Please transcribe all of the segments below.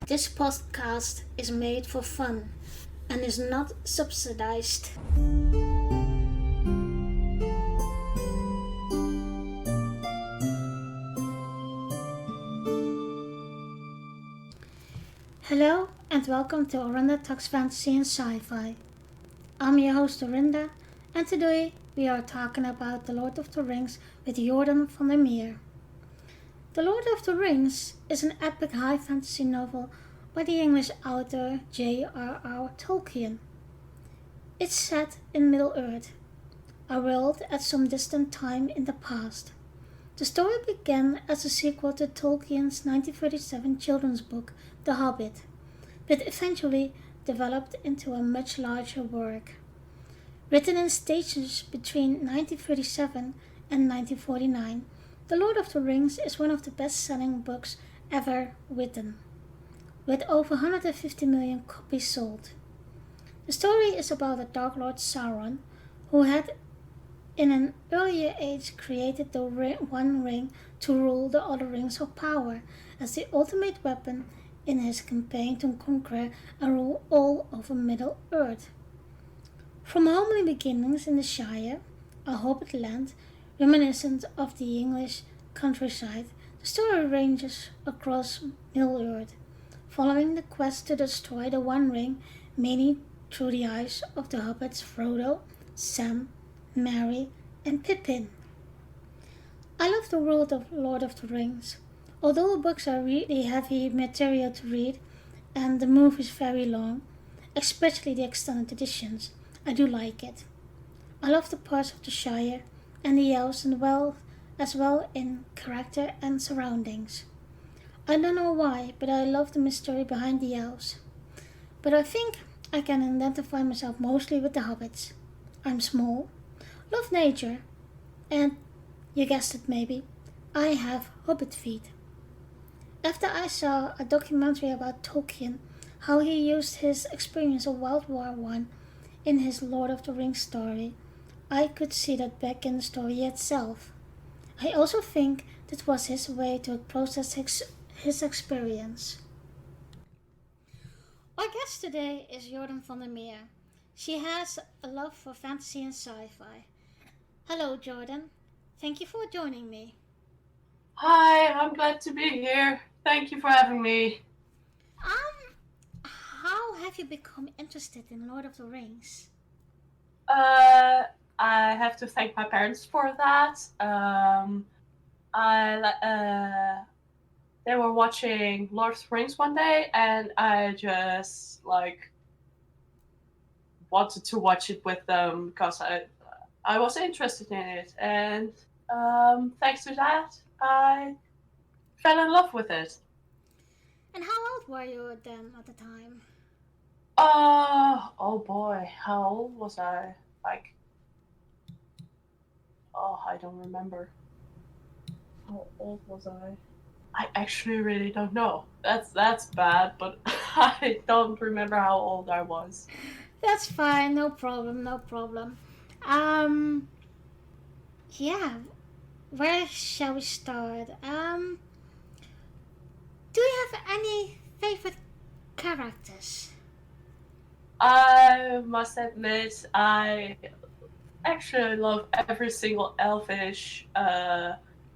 This podcast is made for fun and is not subsidized. Hello and welcome to Orinda Talks Fantasy and Sci-Fi. I'm your host Orinda, and today we are talking about The Lord of the Rings with Jordan van der Meer. The Lord of the Rings is an epic high fantasy novel by the English author J.R.R. Tolkien. It's set in Middle-earth, a world at some distant time in the past. The story began as a sequel to Tolkien's 1937 children's book, The Hobbit, but eventually developed into a much larger work. Written in stages between 1937 and 1949, The Lord of the Rings is one of the best-selling books ever written, with over 150 million copies sold. The story is about the Dark Lord Sauron, who had in an earlier age created the One Ring to rule the other rings of power as the ultimate weapon in his campaign to conquer and rule all over Middle-earth. From homely beginnings in the Shire, a hobbit land reminiscent of the English countryside, the story ranges across Middle-earth, following the quest to destroy the One Ring, mainly through the eyes of the hobbits Frodo, Sam, Merry, and Pippin. I love the world of Lord of the Rings. Although the books are really heavy material to read and the movies very long, especially the extended editions, I do like it. I love the parts of the Shire and the elves as well in character and surroundings. I don't know why, but I love the mystery behind the elves. But I think I can identify myself mostly with the hobbits. I'm small, love nature, and, you guessed it maybe, I have hobbit feet. After I saw a documentary about Tolkien, how he used his experience of World War I in his Lord of the Rings story, I could see that back in the story itself. I also think that was his way to process his experience. Our guest today is Jordan van der Meer. She has a love for fantasy and sci-fi. Hello, Jordan. Thank you for joining me. Hi, I'm glad to be here. Thank you for having me. How have you become interested in Lord of the Rings? I have to thank my parents for that. They were watching Lord of the Rings one day, and I just wanted to watch it with them because I was interested in it, and thanks to that, I fell in love with it. And how old were you then at the time? Oh boy, how old was I? I don't remember. How old was I? I actually really don't know. That's bad, but I don't remember how old I was. That's fine, no problem. Yeah, where shall we start? Do you have any favorite characters? I must admit, I actually love every single elfish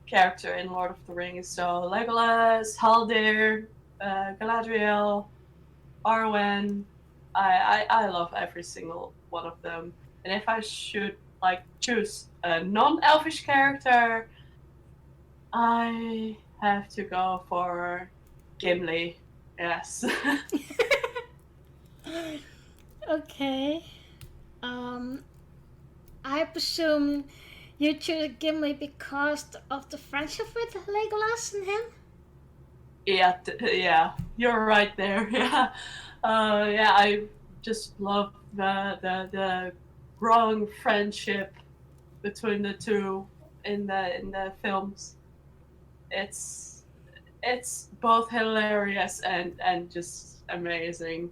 character in Lord of the Rings. So Legolas, Haldir, Galadriel, Arwen. I love every single one of them. And if I should choose a non-elfish character, I have to go for Gimli. Yes. Okay. I presume you choose Gimli because of the friendship with Legolas and him? Yeah, you're right there. Yeah, I just love the growing friendship between the two in the films. It's both hilarious and just amazing.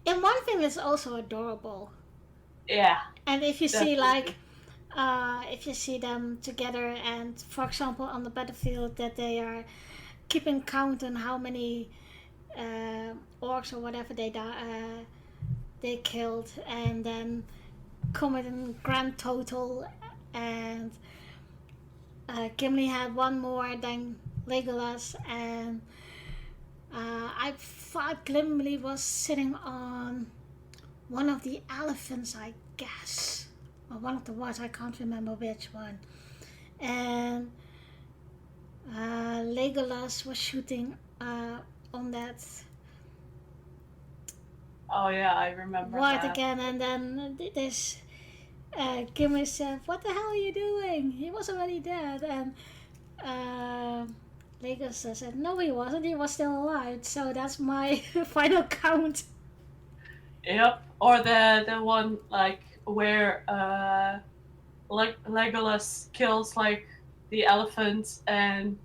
And one thing is also adorable. Yeah. And if you definitely. if you see them together, and for example on the battlefield, that they are keeping count on how many orcs or whatever they killed, and then committed grand total, and Gimli had one more than Legolas, and I thought Gimli was sitting on one of the elephants, I guess, or one of the ones, I can't remember which one, and Legolas was shooting on that Oh yeah, I remember ward that. again, and then this Gimli said, "What the hell are you doing? He was already dead." And Legolas said, "No, he wasn't. He was still alive." So that's my final count. Yep. Or the one like where like Legolas kills like the elephant and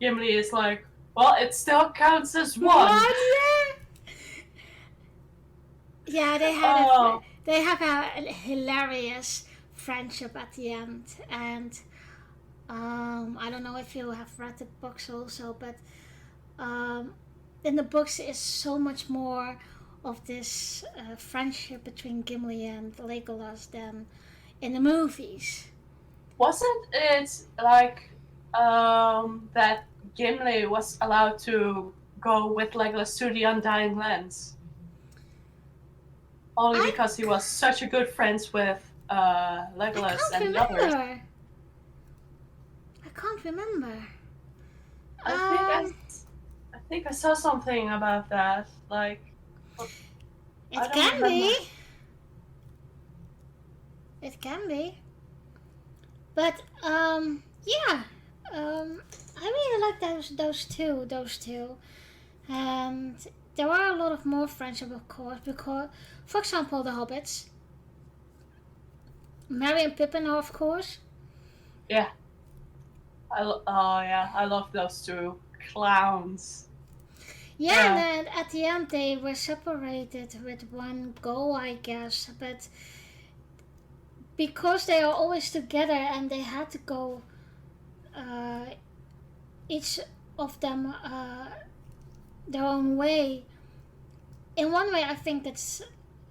Gimli is like, well, it still counts as one. What? Yeah, Oh, they have a hilarious friendship at the end, and I don't know if you have read the books also, but um, in the books is so much more of this friendship between Gimli and Legolas than in the movies. wasn't it like that Gimli was allowed to go with Legolas to the Undying Lands? Only I because he was such a good friends with I Legolas can't and the others. remember. I can't remember. I think I, Um, I think I saw something about that. Like, I it don't can remember. be. It can be. But yeah. I really like those two, and there are a lot of more friendship, of course. Because, for example, the hobbits, Merry and Pippin, are of course. Yeah, oh yeah, I love those two clowns. Yeah, and Yeah. then at the end they were separated with one goal, I guess. But because they are always together and they had to go, uh, each of them their own way. In one way, I think that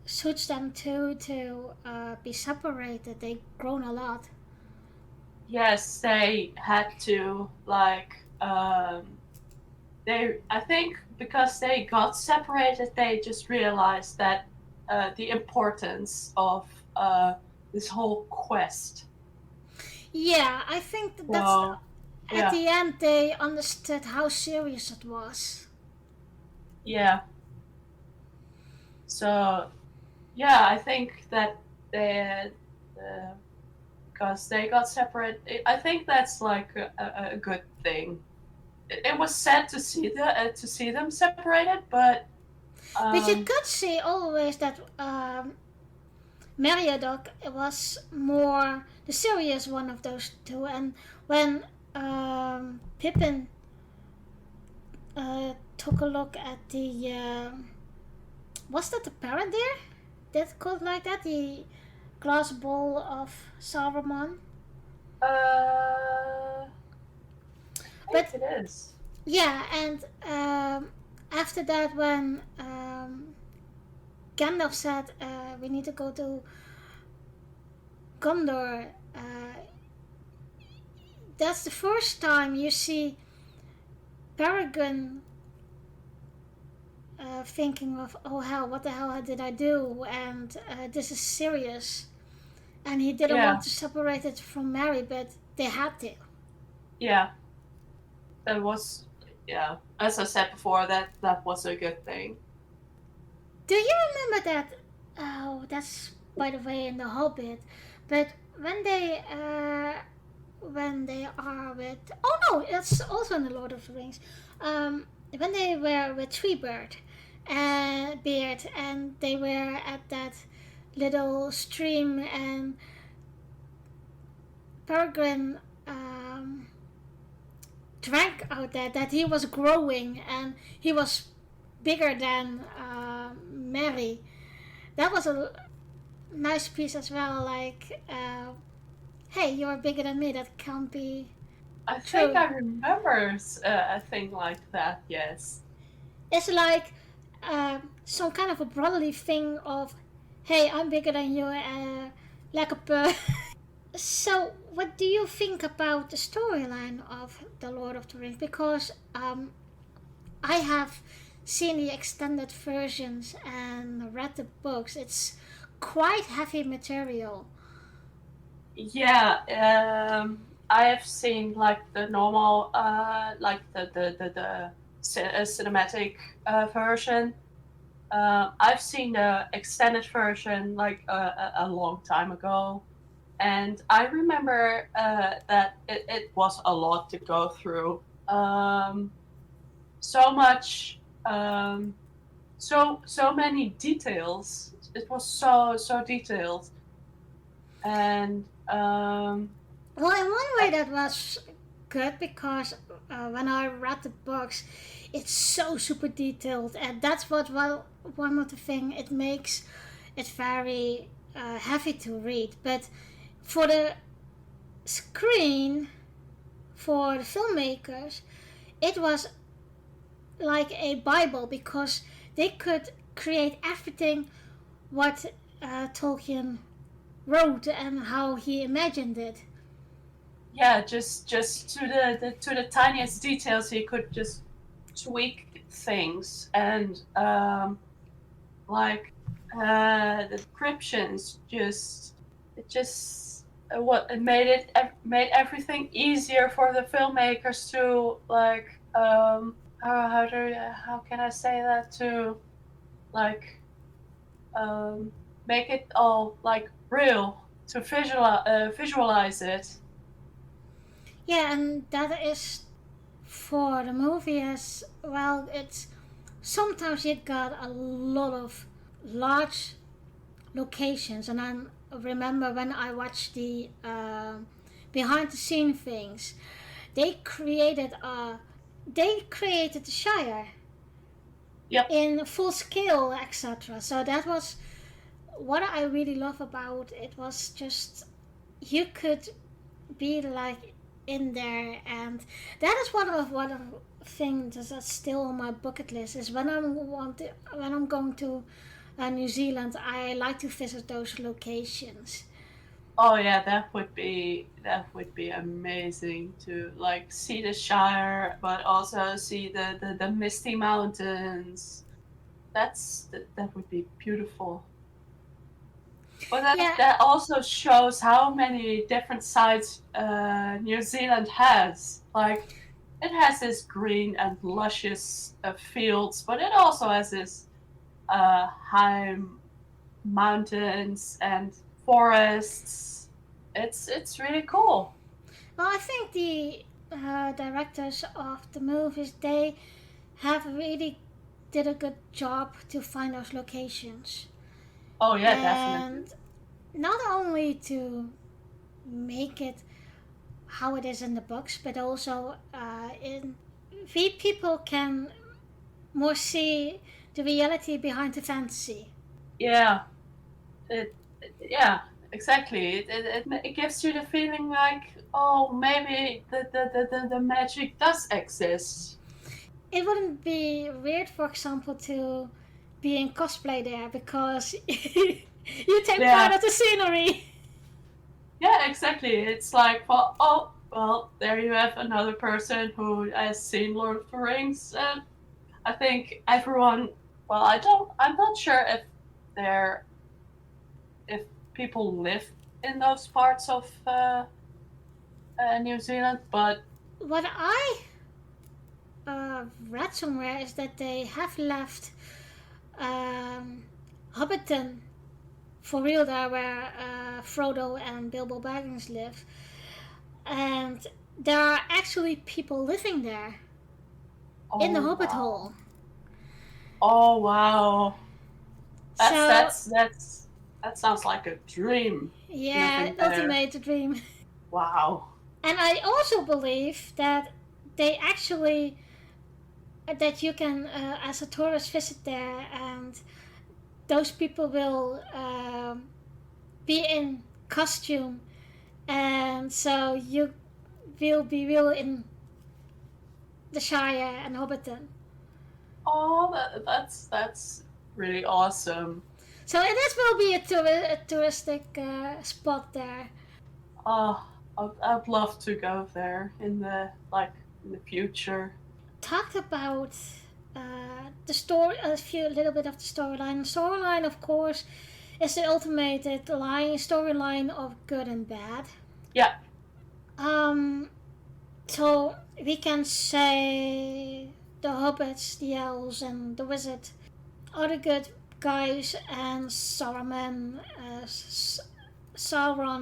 suits them too to be separated. They've grown a lot. Yes, they had to like they. I think because they got separated, they just realized that the importance of this whole quest. Yeah, I think that's So at yeah, the end they understood how serious it was. yeah. So yeah, I think that they because they got separate. I think that's like a good thing. It was sad to see them separated, but But you um, could see always that Meriadoc was more the serious one of those two, and when Pippin took a look at the was that the parrot there? That's called like that, the glass bowl of Saruman. I think But it is. yeah, and after that, when Gandalf said we need to go to Gondor, that's the first time you see Peregrine thinking of, oh hell, what the hell did I do? And this is serious. And he didn't Yeah, want to separate it from Mary, but they had to. yeah. That was yeah. As I said before, that was a good thing. Do you remember that? Oh, that's by the way in the Hobbit. But when they are with, oh no, that's also in the Lord of the Rings. When they were with Treebird and Beard, and they were at that little stream, and Peregrine drank out there, that he was growing and he was bigger than Mary. That was a nice piece as well. Like, hey, you're bigger than me. That can't be I think true. I remember a thing like that. Yes. It's like some kind of a brotherly thing of, hey, I'm bigger than you, like a bird. So, what do you think about the storyline of The Lord of the Rings? Because I have seen the extended versions and read the books. It's quite heavy material. Yeah, I have seen like the normal, like the cinematic version. I've seen the extended version like a long time ago, and I remember that it was a lot to go through. So much, so many details. It was so detailed, and Well, in one way, I, that was good because when I read the books, it's so super detailed, and that's what well one of the thing it makes it very heavy to read. But for the screen, for the filmmakers, it was like a Bible because they could create everything what Tolkien wrote and how he imagined it. yeah, just to the tiniest details, he could just tweak things and like the descriptions just it just what it made made everything easier for the filmmakers to like how can I say that to like um make it all like real to visualize it. Yeah, and that is for the movie as well. It's sometimes you got a lot of large locations, and I remember when I watched the behind the scene things, they created a they created the Shire Yep. in full scale, etc. So that was what I really love about it. Was just you could be like in there, and that is one of things that's still on my bucket list. Is when I'm going to New Zealand, I like to visit those locations. Oh yeah, that would be amazing to like see the Shire, but also see the misty mountains. That would be beautiful. But Yeah, that also shows how many different sides New Zealand has. Like it has this green and luscious fields, but it also has this high mountains and forests. It's really cool. well, I think the directors of the movies, they have really did a good job to find those locations, Oh yeah, definitely. and not only to make it how it is in the books, but also in we people can more see the reality behind the fantasy. Yeah, yeah, exactly. It gives you the feeling like, oh, maybe the magic does exist. It wouldn't be weird, for example, to be in cosplay there because you take part Yeah, of the scenery. yeah, exactly. It's like, well, oh, well, there you have another person who has seen Lord of the Rings, and I think everyone. Well, I'm not sure there if people live in those parts of New Zealand, but What I read somewhere is that they have left um, Hobbiton for real there where Frodo and Bilbo Baggins live. And there are actually people living there in the oh Hobbit wow, Hole. oh wow, So, that sounds like a dream yeah, living there. ultimate dream. Wow. And I also believe that they actually that you can as a tourist visit there, and those people will be in costume, and so you will be real in the Shire and Hobbiton. Oh, that's really awesome. So this will be a touristic spot there. Oh, I'd love to go there in the in the future. Talked about the story, a little bit of the storyline. The storyline, of course, is the ultimate storyline of good and bad. Yeah, Um, so we can say the hobbits, the elves, and the wizard are the good guys, and Sauron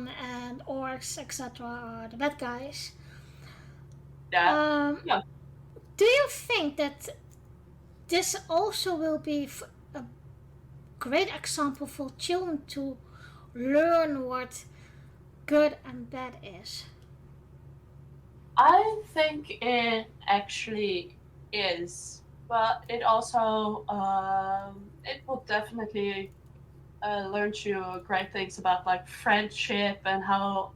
and orcs, etc., are the bad guys. yeah, Um, yeah. do you think that this also will be a great example for children to learn what good and bad is? I think it actually is, but it also it will definitely learn you great things about like friendship and how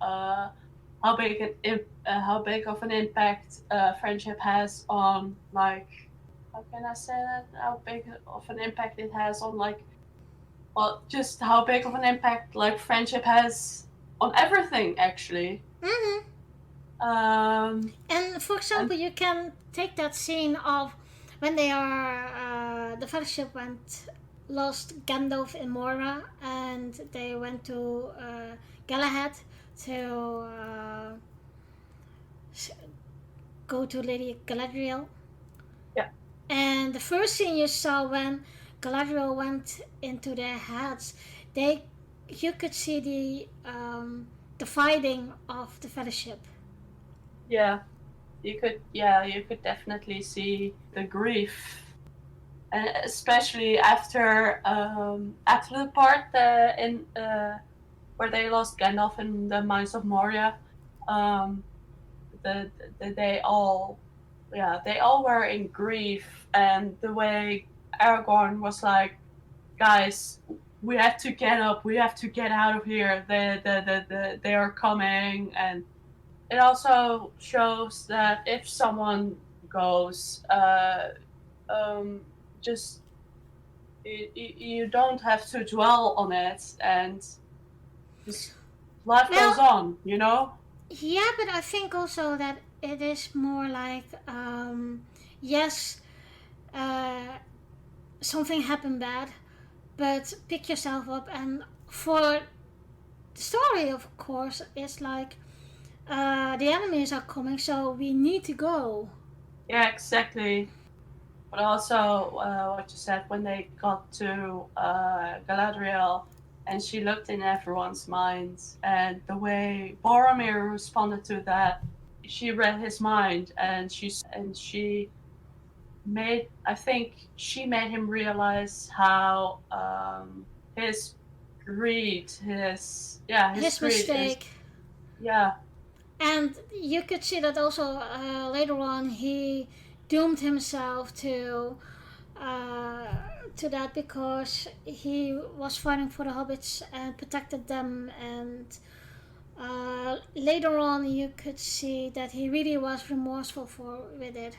big of an impact friendship has on like how can I say that, how big of an impact it has on like, well, just how big of an impact like friendship has on everything actually. Mm-hmm. Um, And for and example, you can take that scene of when they are the fellowship went lost Gandalf in Mora, and they went to Galahad to go to Lady Galadriel. yeah, And the first scene you saw when Galadriel went into their heads, they you could see the fighting of the fellowship. yeah, yeah, you could definitely see the grief, and especially after the part in where they lost Gandalf in the Mines of Moria. Um, they all, yeah, they all were in grief, and the way Aragorn was like, guys, we have to get up, we have to get out of here. They are coming, and it also shows that if someone goes, um, just you don't have to dwell on it, and just life goes Well, on, you know? yeah, but I think also that it is more like, yes, uh, something happened bad, but pick yourself up. And for the story, of course, it's like the enemies are coming, so we need to go. Yeah, exactly. But also, what you said when they got to Galadriel, and she looked in everyone's minds, and the way Boromir responded to that, she read his mind, and she made, I think she made him realize how his his His greed is, mistake. yeah, And you could see that also later on he doomed himself uh, to that because he was fighting for the hobbits and protected them, and later on you could see that he really was remorseful for with it.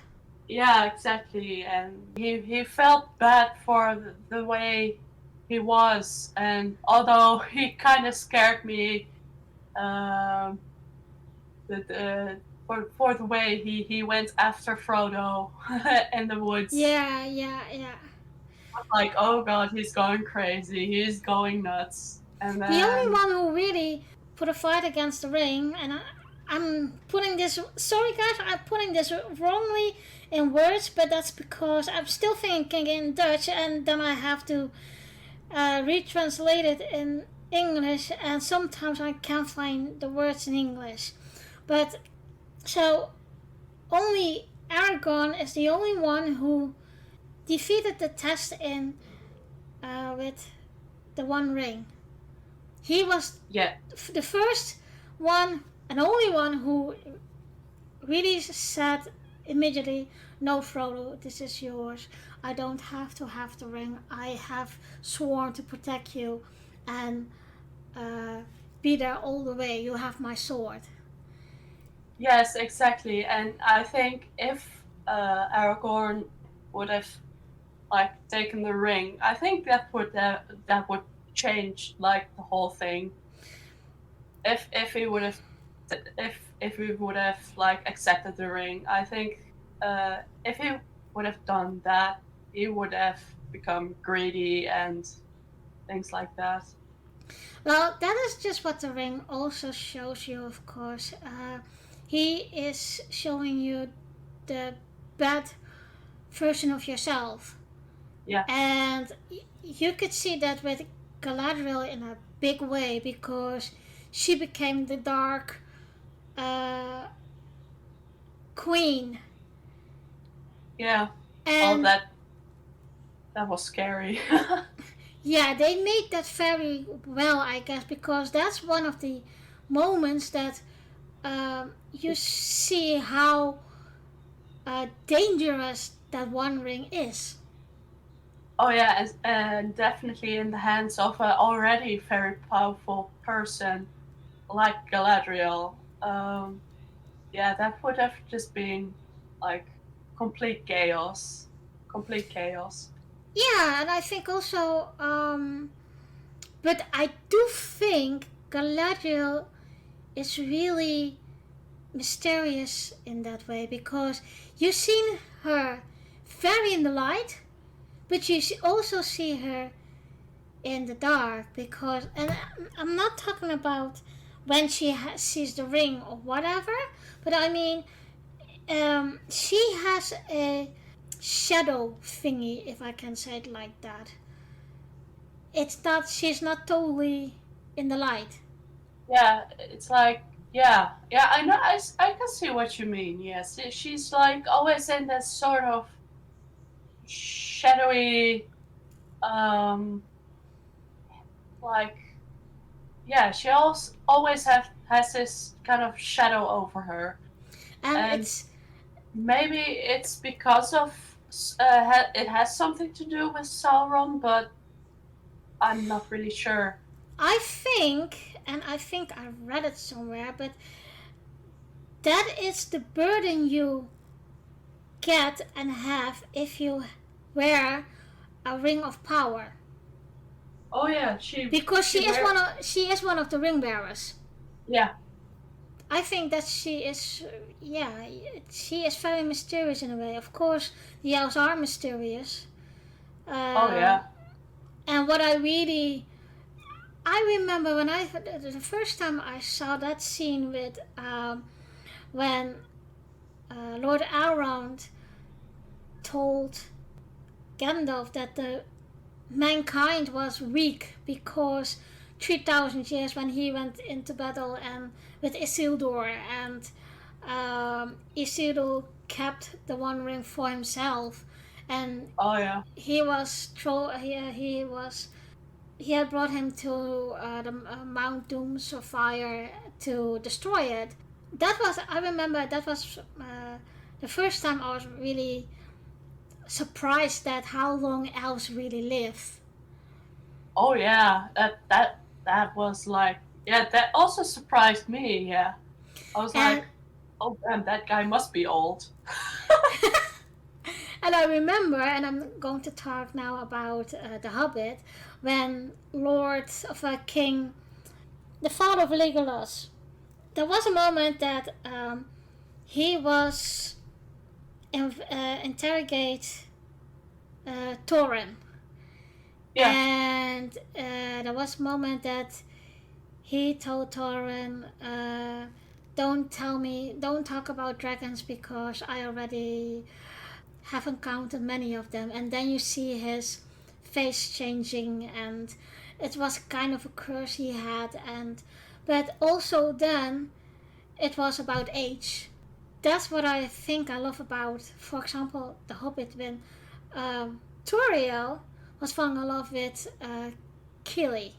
yeah, exactly, and he felt bad for the way he was, and although he kind of scared me, um, for the way he went after Frodo in the woods. Yeah, yeah, yeah. Like, oh god, he's going crazy, he's going nuts, and The only then one who really put a fight against the ring, and I'm putting this. Sorry, guys, I'm putting this wrongly in words, but that's because I'm still thinking in Dutch, and then I have to retranslate it in English, and sometimes I can't find the words in English. But so only Aragorn is the only one who defeated the test in with the One Ring. He was yeah, the first one and only one who really said immediately, "No, Frodo, this is yours. I don't have to have the ring. I have sworn to protect you and uh, be there all the way. You have my sword." yes, exactly, and I think if Aragorn would have like taken the ring, I think that would change like the whole thing. If he would have if he would have like accepted the ring, I think if he would have done that, he would have become greedy and things like that. Well, that is just what the ring also shows you, of course. He is showing you the bad version of yourself. Yeah. And you could see that with Galadriel in a big way because she became the dark uh, queen. Yeah. Oh, And that was scary. yeah, they made that very well, I guess, because that's one of the moments that you see how dangerous that one ring is. Oh yeah, and definitely in the hands of an already very powerful person like Galadriel. Yeah, that would have just been like complete chaos. Complete chaos. Yeah, and I think also, but I do think Galadriel is really mysterious in that way because you've seen her very in the light, but you also see her in the dark because, and I'm not talking about when she sees the ring or whatever, but I mean, she has a shadow thingy, if I can say it like that. It's not, she's not totally in the light. Yeah, it's like yeah. I know. I can see what you mean. Yes, she's like always in this sort of shadowy, um, like yeah. She also always has this kind of shadow over her, And and it's, maybe it's because of it has something to do with Sauron, but I'm not really sure. I think, and I think I read it somewhere, but that is the burden you get and have if you wear a ring of power. Oh yeah, Because she wear she is one of the ring bearers. yeah. I think that she is, yeah, she is very mysterious in a way. Of course, the elves are mysterious. Oh Uh, yeah. and what I remember when the first time I saw that scene with when Lord Elrond told Gandalf that the mankind was weak because 3,000 years when he went into battle and with Isildur and Isildur kept the One Ring for himself and Oh yeah. he was he was he had brought him to the Mount Dooms of fire to destroy it. That was, I remember, that was the first time I was really surprised at how long elves really live. Oh yeah. That was like yeah. That also surprised me. Yeah. I was And like, oh damn, that guy must be old. and I remember, and I'm going to talk now about the Hobbit, when Lord of King, the father of Legolas, there was a moment that he was interrogate Thorin, Yeah. and there was a moment that he told Thorin, don't talk about dragons because I already have encountered many of them." And then you see his face changing, and it was kind of a curse he had, and but also then it was about age. That's what I think I love about, for example, The Hobbit, when Tauriel was falling in love with Kili.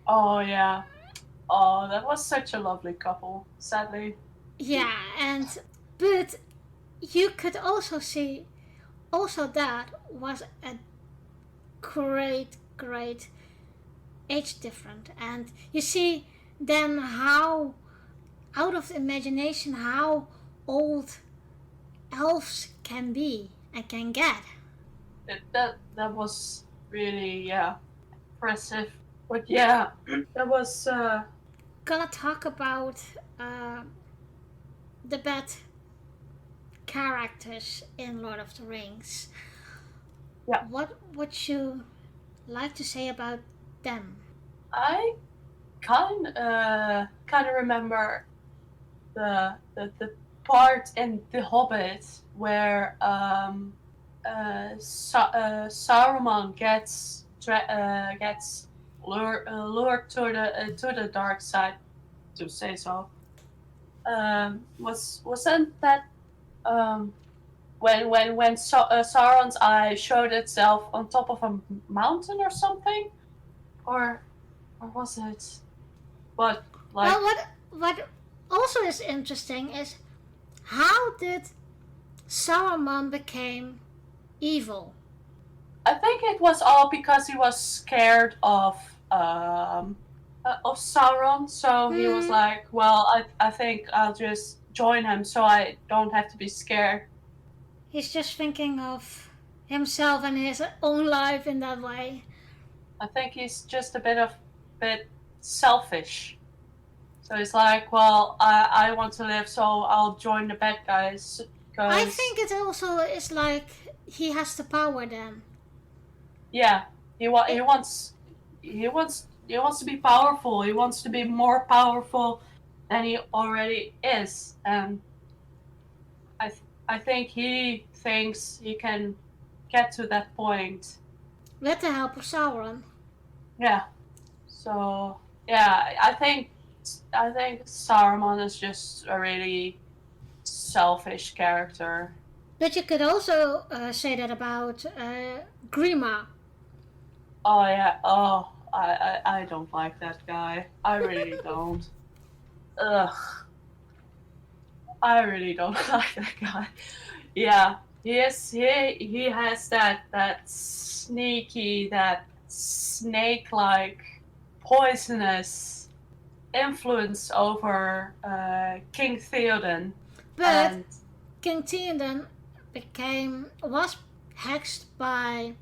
Oh yeah. Oh, that was such a lovely couple. Sadly. Yeah, and but you could also see also that was a great age difference, and you see then how out of the imagination how old elves can be and can get. that was really impressive. But yeah, that was Gonna talk about uh, the bad characters in Lord of the Rings. yeah. What would you like to say about them? I kind of remember the part in The Hobbit where Saruman gets lured to the dark side, to say so. Wasn't that um, when Sauron's eye showed itself on top of a mountain or something, or was it? But Well, like, what also is interesting is how did Saruman became evil? I think it was all because he was scared of Sauron. So he was Hmm. like, "Well, I think I'll just join him, so I don't have to be scared." He's just thinking of himself and his own life in that way. I think he's just a bit selfish. So he's like, "Well, I want to live, so I'll join the bad guys." I Because think it also is like he has the power then. yeah, he It, wants he wants to be powerful. He wants to be more powerful than he already is, and I think he thinks he can get to that point. with the help of Sauron. Yeah. So yeah, I think Saruman is just a really selfish character. But you could also say that about Grima. Oh yeah. Oh, I don't like that guy. I really don't. Ugh. I really don't like that guy. Yeah, he has that sneaky, that snake-like, poisonous influence over King Theoden, But and King Theoden was hexed by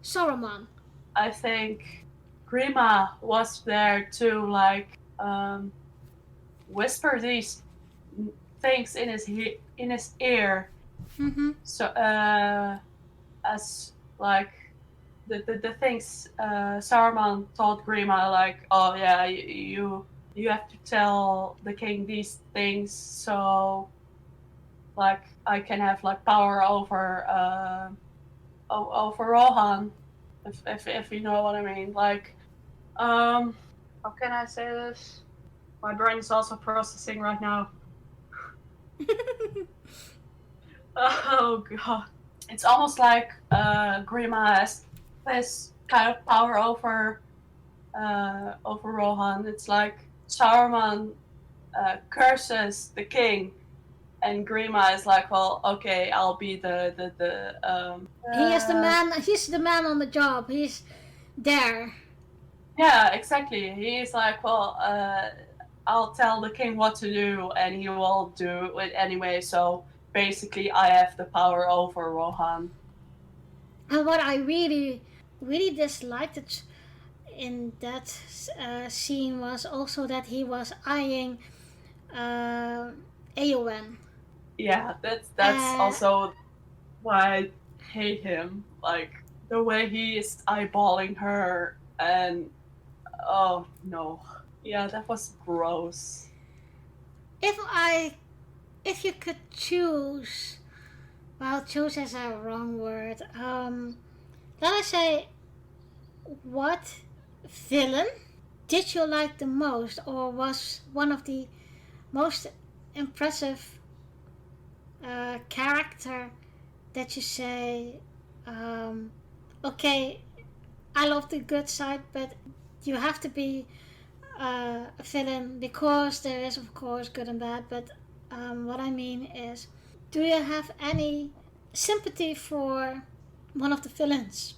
Saruman. I think Grima was there to like whisper these things in his ear. Mm-hmm. So as like the things Saruman told Grima, like, oh yeah, you have to tell the king these things, so like I can have like power over Rohan, if you know what I mean. Like, how can I say this? My brain is also processing right now. Oh god, it's almost like Grima has kind of power over Rohan. It's like Saruman curses the king, and Grima is like, well, okay, I'll be He's the man on the job. He's there. yeah, exactly. He's like, well, I'll tell the king what to do, and he will do it anyway. So basically, I have the power over Rohan. And what I really, really disliked in that scene was also that he was eyeing uh, Eowyn. Yeah, that's Uh, also why I hate him. Like the way he is eyeballing her, and oh no, yeah, that was gross. if I, if you could choose, well, choose is a wrong word. Let us say, what villain did you like the most, or was one of the most impressive character that you say, um, okay, I love the good side, but you have to be a villain because there is, of course, good and bad. But what I mean is, do you have any sympathy for one of the villains?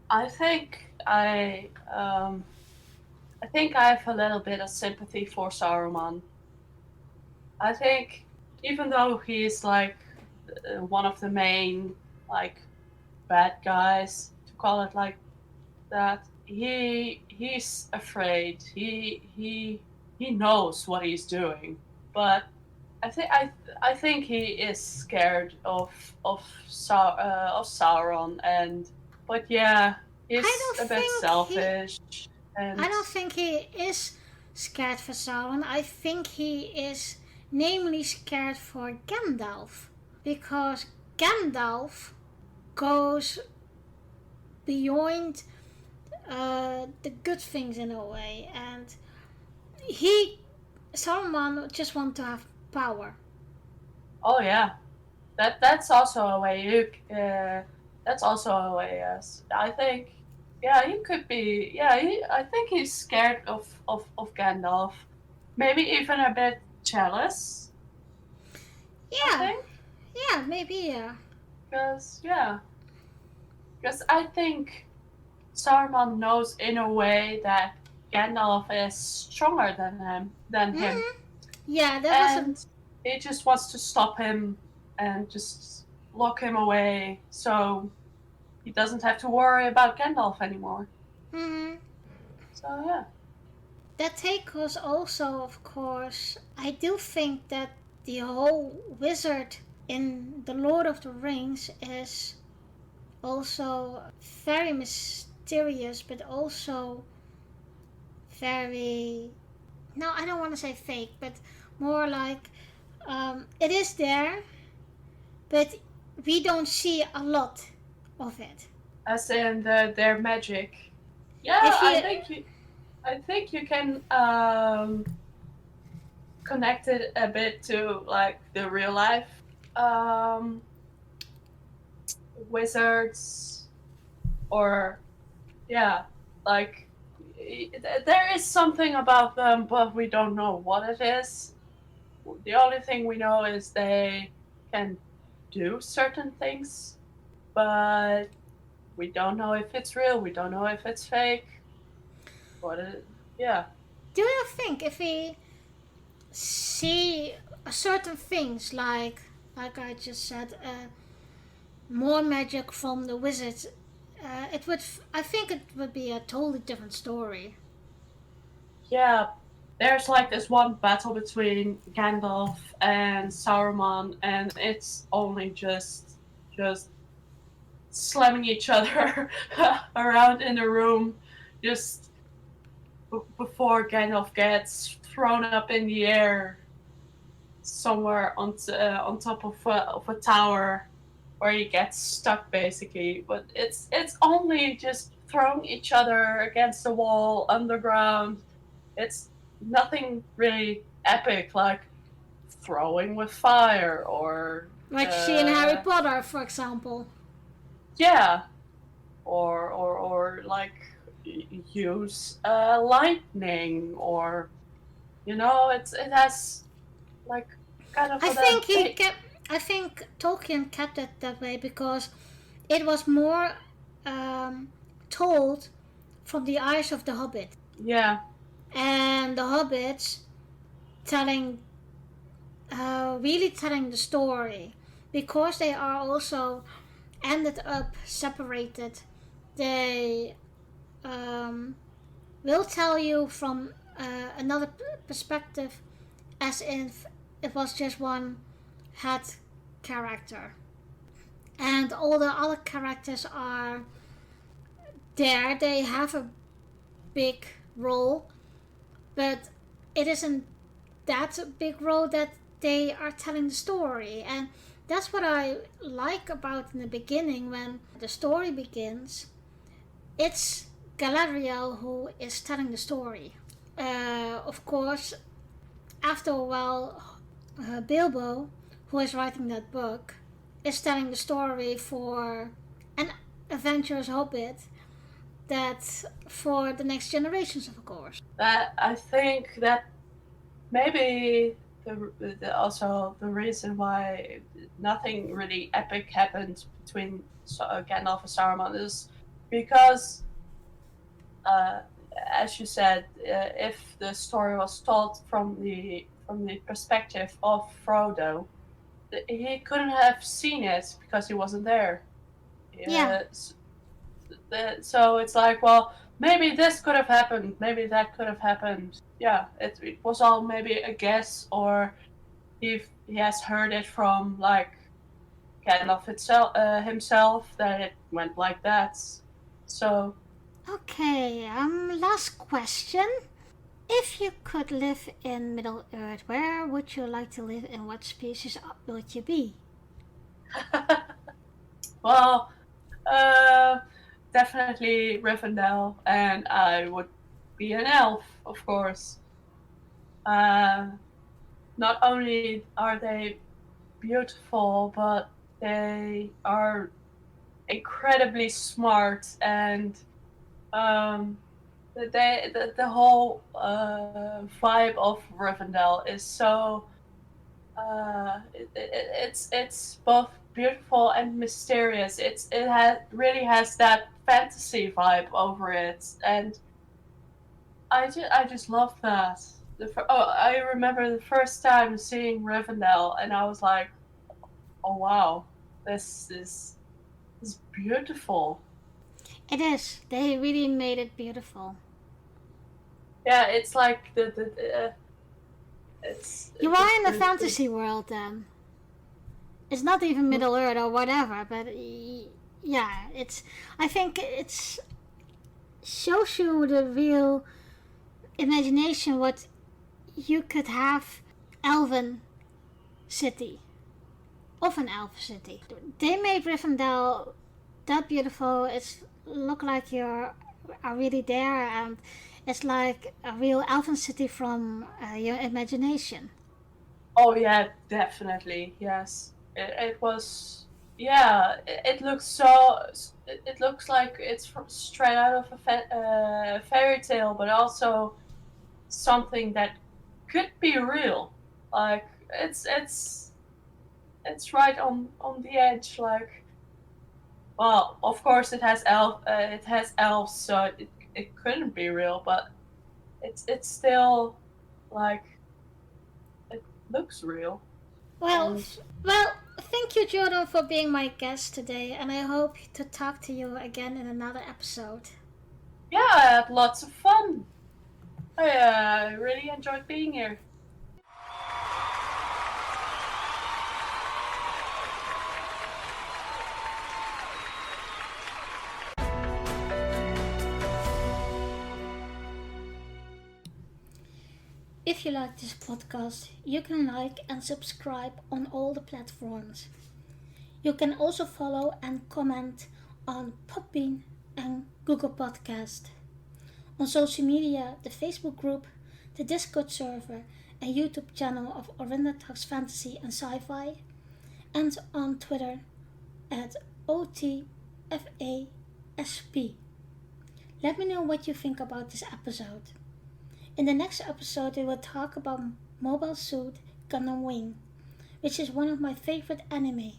I think I think I have a little bit of sympathy for Saruman. I think even though he's like one of the main like bad guys, to call it like that. He's afraid. He knows what he's doing, but I think he is scared of Sauron, and but yeah, I he's don't a bit think he. selfish, I and don't think he is scared for Sauron. I think he is namely scared for Gandalf because Gandalf goes beyond the good things in a way, and he Saruman just want to have power. oh yeah, that's also a way you. That's also a way. Yes, I think. Yeah, he could be. Yeah, I think he's scared of Gandalf. Maybe even a bit jealous. I Yeah, think yeah, maybe yeah. because yeah, because I think Saruman knows in a way that Gandalf is stronger than him, Mm-hmm. Yeah, that was a and he just wants to stop him and just lock him away so he doesn't have to worry about Gandalf anymore. mm-hmm. So yeah, That take was also, of course. I do think that the whole wizard in the Lord of the Rings is also very mysterious, but also very. No, I don't want to say fake, but more like it is there, but we don't see a lot of it. as in their magic. Yeah, If you, I think you can connect it a bit to like the real life um, wizards, or yeah, like there is something about them, but we don't know what it is. The only thing we know is they can do certain things, but we don't know if it's real. We don't know if it's fake. What it, yeah. do you think if we see certain things like I just said, more magic from the wizards, it would. I think it would be a totally different story. Yeah, there's like this one battle between Gandalf and Saruman, and it's only just slamming each other around in the room, just before Gandalf gets thrown up in the air somewhere on top of a tower where he gets stuck basically. But it's only just throwing each other against the wall underground. It's nothing really epic like throwing with fire or Like you see in Harry Potter, for example. yeah, or like use lightning, or it has like kind of I a think he big. kept. I think Tolkien kept it that way because it was more um, told from the eyes of the Hobbit, Yeah, and the Hobbits telling, really telling the story, because they are also ended up separated. They um, will tell you from another perspective, as if it was just one head character, and all the other characters are there. They have a big role, but it isn't that big role that they are telling the story. And that's what I like about in the beginning when the story begins. It's Galadriel who is telling the story. Of course, after a while, Bilbo, who is writing that book, is telling the story for an adventurous hobbit that for the next generations, of course. that I think that maybe also the reason why nothing really epic happened between Gandalf and Saruman is because, uh, as you said, if the story was told from the perspective of Frodo, he couldn't have seen it because he wasn't there. Yeah. So it's like, well, maybe this could have happened, maybe that could have happened. Yeah, it was all maybe a guess, or if he has heard it from like Gandalf himself that it went like that. So, Okay, last question. If you could live in Middle Earth, where would you like to live and what species would you be? well, uh, definitely Rivendell, and I would be an elf, of course. Uh, Not only are they beautiful, but they are incredibly smart, and um, the whole vibe of Rivendell is so it's both beautiful and mysterious. Really has that fantasy vibe over it, and I just love that. I remember the first time seeing Rivendell, and I was like, oh wow, this is beautiful. It is. They really made it beautiful. Yeah, it's like You are in a the fantasy world then. It's not even Middle Earth or whatever, but yeah, it's. I think it's shows you the real imagination what you could have elven city of an elf city. They made Rivendell that beautiful. It's look like you're are really there, and it's like a real elven city from your imagination. Oh yeah, definitely. Yes. It was yeah, it looks so it looks like it's straight out of a fairy tale, but also something that could be real. Like it's right on the edge. Like, well, of course it has elves, so it couldn't be real, but it's still like it looks real. Well, And well, thank you, Jordan, for being my guest today, and I hope to talk to you again in another episode. yeah, I had lots of fun. I really enjoyed being here. If you like this podcast, you can like and subscribe on all the platforms. You can also follow and comment on Podbean and Google Podcast. On social media, the Facebook group, the Discord server, and YouTube channel of Orinda Talks Fantasy and Sci-Fi, and on Twitter at OTFASP. Let me know what you think about this episode. In the next episode, we will talk about Mobile Suit Gundam Wing, which is one of my favorite anime.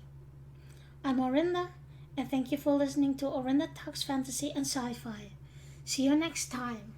I'm Orinda, and thank you for listening to Orinda Talks Fantasy and Sci-Fi. See you next time.